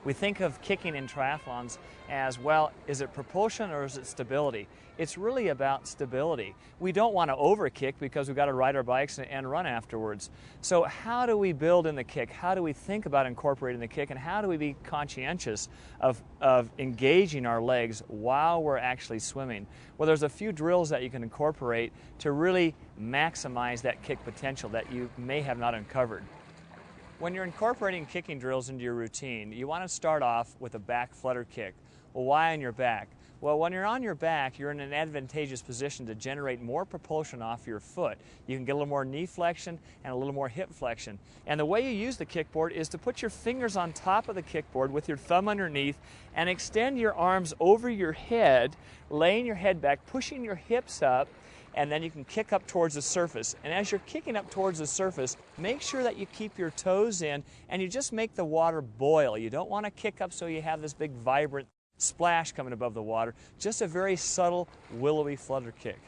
We think of kicking in triathlons as, well, is it propulsion or is it stability? It's really about stability. We don't want to overkick because we've got to ride our bikes and run afterwards. So how do we build in the kick? How do we think about incorporating the kick? And how do we be conscientious of engaging our legs while we're actually swimming? Well, there's a few drills that you can incorporate to really maximize that kick potential that you may have not uncovered. When you're incorporating kicking drills into your routine, you want to start off with a back flutter kick. Well, why on your back? Well, when you're on your back, you're in an advantageous position to generate more propulsion off your foot. You can get a little more knee flexion and a little more hip flexion. And the way you use the kickboard is to put your fingers on top of the kickboard with your thumb underneath and extend your arms over your head, laying your head back, pushing your hips up, and then you can kick up towards the surface. And as you're kicking up towards the surface, make sure that you keep your toes in and you just make the water boil. You don't want to kick up so you have this big vibrant splash coming above the water. Just a very subtle, willowy flutter kick.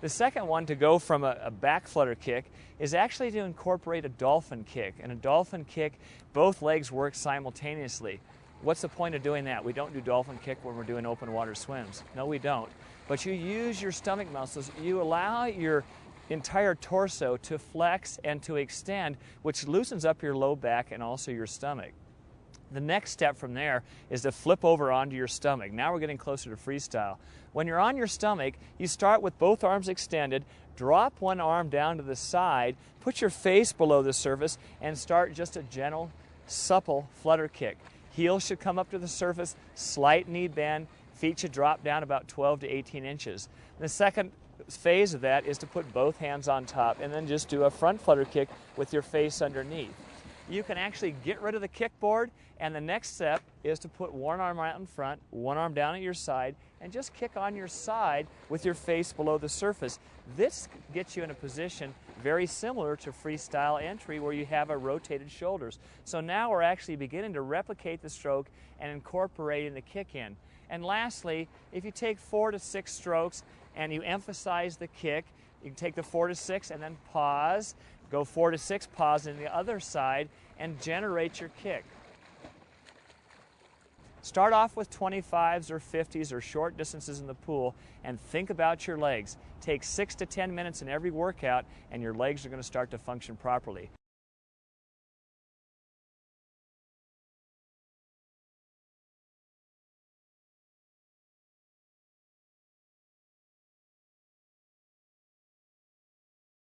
The second one to go from a back flutter kick is actually to incorporate a dolphin kick. And a dolphin kick, both legs work simultaneously. What's the point of doing that? We don't do dolphin kick when we're doing open water swims. No, we don't. But you use your stomach muscles. You allow your entire torso to flex and to extend, which loosens up your low back and also your stomach. The next step from there is to flip over onto your stomach. Now we're getting closer to freestyle. When you're on your stomach, you start with both arms extended, drop one arm down to the side, put your face below the surface, and start just a gentle, supple flutter kick. Heels should come up to the surface, slight knee bend, feet should drop down about 12 to 18 inches. The second phase of that is to put both hands on top and then just do a front flutter kick with your face underneath. You can actually get rid of the kickboard, and the next step is to put one arm out in front, one arm down at your side, and just kick on your side with your face below the surface. This gets you in a position very similar to freestyle entry where you have a rotated shoulders. So now we're actually beginning to replicate the stroke and incorporating the kick in. And lastly, if you take 4 to 6 strokes and you emphasize the kick, you can take the 4 to 6 and then pause, go 4 to 6, pause in the other side, and generate your kick. Start off with 25s or 50s or short distances in the pool and think about your legs. Take 6 to 10 minutes in every workout and your legs are going to start to function properly.